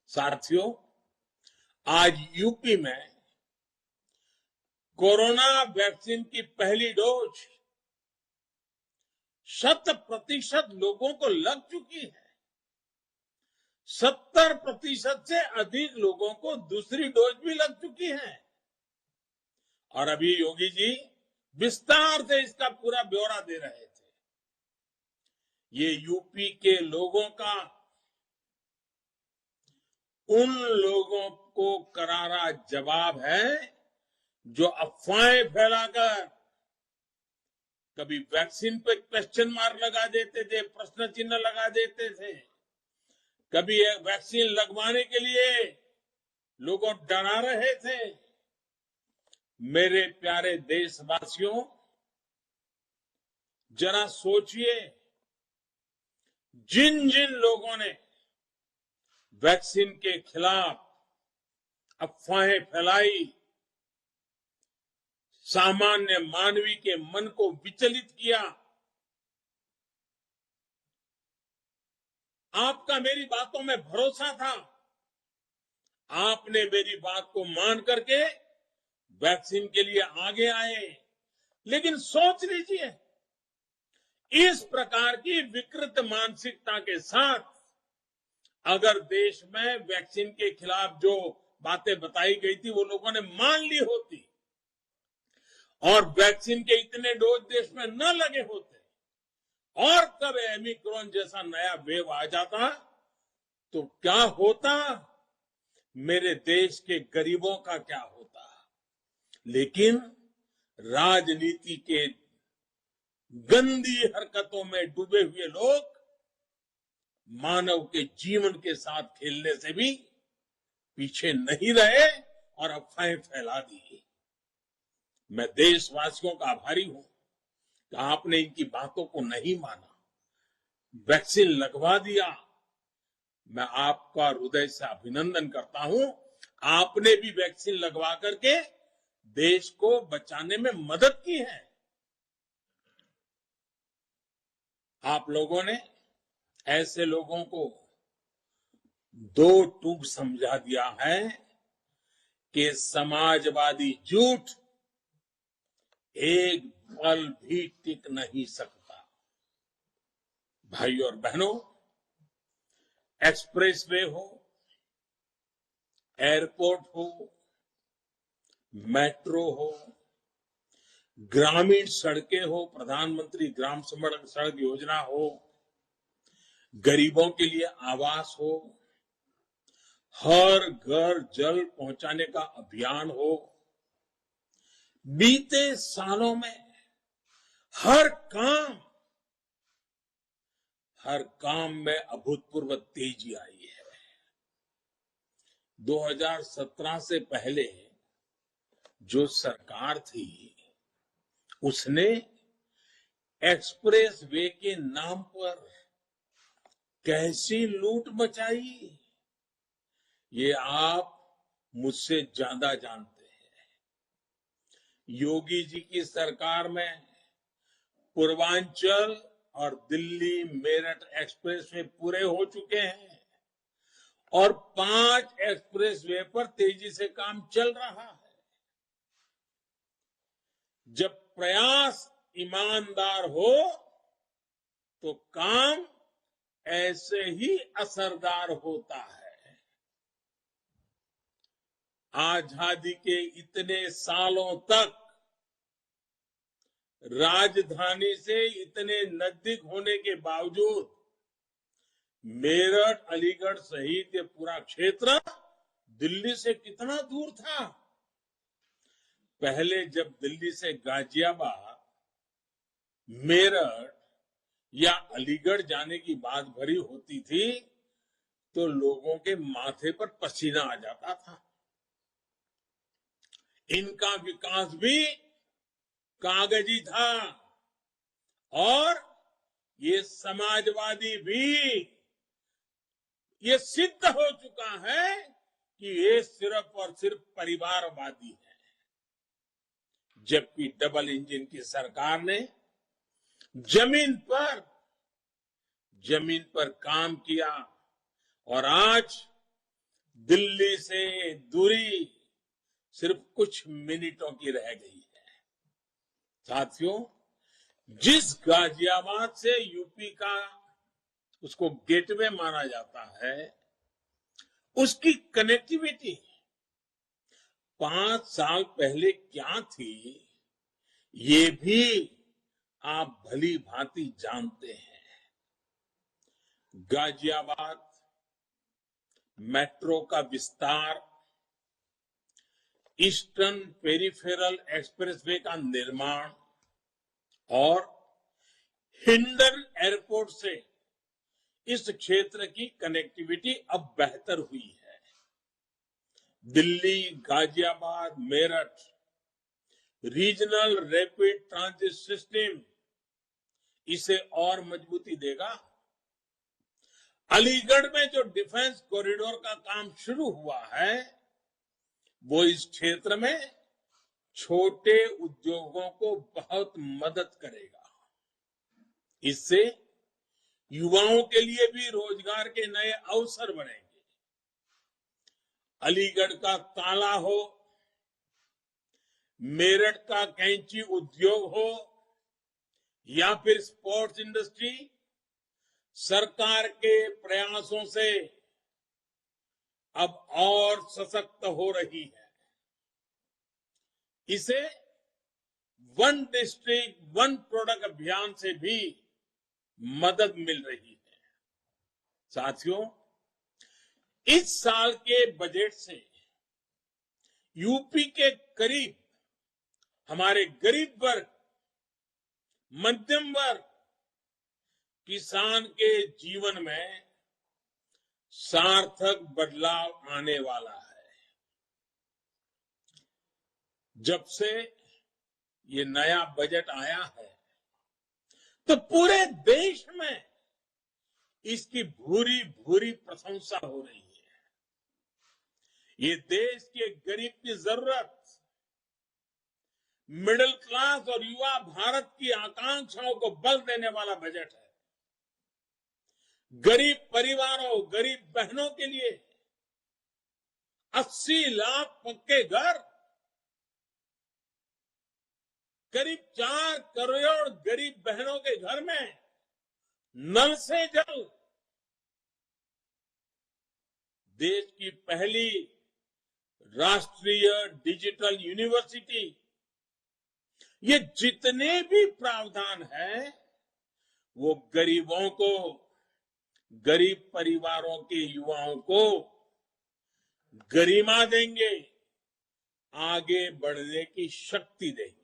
साथियों, आज यूपी में कोरोना वैक्सीन की पहली डोज 100% लोगों को लग चुकी है। 70% से अधिक लोगों को दूसरी डोज भी लग चुकी है। और अभी योगी जी विस्तार से इसका पूरा ब्यौरा दे रहे थे। ये यूपी के लोगों का उन लोगों को करारा जवाब है जो अफवाहें फैलाकर कभी वैक्सीन पे क्वेश्चन मार्क लगा देते थे, प्रश्न चिन्ह लगा देते थे, कभी वैक्सीन लगवाने के लिए लोगों डरा रहे थे। मेरे प्यारे देशवासियों, जरा सोचिए, जिन जिन लोगों ने वैक्सीन के खिलाफ अफवाहें फैलाई, सामान्य मानवी के मन को विचलित किया, आपका मेरी बातों में भरोसा था, आपने मेरी बात को मान करके वैक्सीन के लिए आगे आए। लेकिन सोच लीजिए, इस प्रकार की विकृत मानसिकता के साथ अगर देश में वैक्सीन के खिलाफ जो बातें बताई गई थी वो लोगों ने मान ली होती और वैक्सीन के इतने डोज देश में न लगे होते और कब ओमिक्रॉन जैसा नया वेव आ जाता तो क्या होता, मेरे देश के गरीबों का क्या होता। लेकिन राजनीति के गंदी हरकतों में डूबे हुए लोग मानव के जीवन के साथ खेलने से भी पीछे नहीं रहे और अफवाहें फैला दी। मैं देशवासियों का आभारी हूं कि आपने इनकी बातों को नहीं माना, वैक्सीन लगवा दिया। मैं आपका हृदय से अभिनंदन करता हूं। आपने भी वैक्सीन लगवा करके देश को बचाने में मदद की है। आप लोगों ने ऐसे लोगों को दो टूक समझा दिया है कि समाजवादी झूठ एक पल भी टिक नहीं सकता। भाई और बहनों, एक्सप्रेसवे हो, एयरपोर्ट हो, मेट्रो हो, ग्रामीण सड़कें हो, प्रधानमंत्री ग्राम सड़क योजना हो, गरीबों के लिए आवास हो, हर घर जल पहुंचाने का अभियान हो, बीते सालों में हर काम में अभूतपूर्व तेजी आई है। 2017 से पहले जो सरकार थी उसने एक्सप्रेस वे के नाम पर कैसी लूट मचाई, ये आप मुझसे ज्यादा जानते हैं। योगी जी की सरकार में पूर्वांचल और दिल्ली मेरठ एक्सप्रेस वे पूरे हो चुके हैं और 5 एक्सप्रेस वे पर तेजी से काम चल रहा है। जब प्रयास ईमानदार हो तो काम ऐसे ही असरदार होता है। आजादी के इतने सालों तक राजधानी से इतने नजदीक होने के बावजूद मेरठ, अलीगढ़ सहित ये पूरा क्षेत्र दिल्ली से कितना दूर था। पहले जब दिल्ली से गाजियाबाद, मेरठ या अलीगढ़ जाने की बात भरी होती थी तो लोगों के माथे पर पसीना आ जाता था। इनका विकास भी कागजी था और ये समाजवादी भी ये सिद्ध हो चुका है कि ये सिर्फ और सिर्फ परिवारवादी है। जबकि डबल इंजन की सरकार ने जमीन पर काम किया और आज दिल्ली से दूरी सिर्फ कुछ मिनटों की रह गई है। साथियों, जिस गाजियाबाद से यूपी का उसको गेटवे माना जाता है, उसकी कनेक्टिविटी 5 साल पहले क्या थी, ये भी आप भली भांति जानते हैं। गाजियाबाद मेट्रो का विस्तार, ईस्टर्न पेरिफेरल एक्सप्रेसवे का निर्माण और हिंडन एयरपोर्ट से इस क्षेत्र की कनेक्टिविटी अब बेहतर हुई है। Delhi, Ghaziabad, Meerut regional rapid transit system इसे और मजबूती देगा। अलीगढ़ में जो डिफेंस कॉरिडोर का काम शुरू हुआ है, वो इस क्षेत्र में छोटे उद्योगों को बहुत मदद करेगा। इससे युवाओं के लिए भी रोजगार के नए अवसर बनेंगे। अलीगढ़ का ताला हो, मेरठ का कैंची उद्योग हो या फिर स्पोर्ट्स इंडस्ट्री, सरकार के प्रयासों से अब और सशक्त हो रही है। इसे वन डिस्ट्रिक्ट वन प्रोडक्ट अभियान से भी मदद मिल रही है। साथियों, इस साल के बजट से यूपी के करीब हमारे गरीब वर्ग, मध्यम वर्ग, किसान के जीवन में सार्थक बदलाव आने वाला है। जब से ये नया बजट आया है, तो पूरे देश में इसकी भूरी भूरी प्रशंसा हो रही है। ये देश के गरीब की जरूरत, मिडिल क्लास और युवा भारत की आकांक्षाओं को बल देने वाला बजट है। गरीब परिवारों, गरीब बहनों के लिए 80 लाख पक्के घर, करीब 4 करोड़ गरीब बहनों के घर में नल से जल, देश की पहली राष्ट्रीय डिजिटल यूनिवर्सिटी, ये जितने भी प्रावधान हैं, वो गरीबों को, गरीब परिवारों के युवाओं को गरिमा देंगे, आगे बढ़ने की शक्ति देंगे।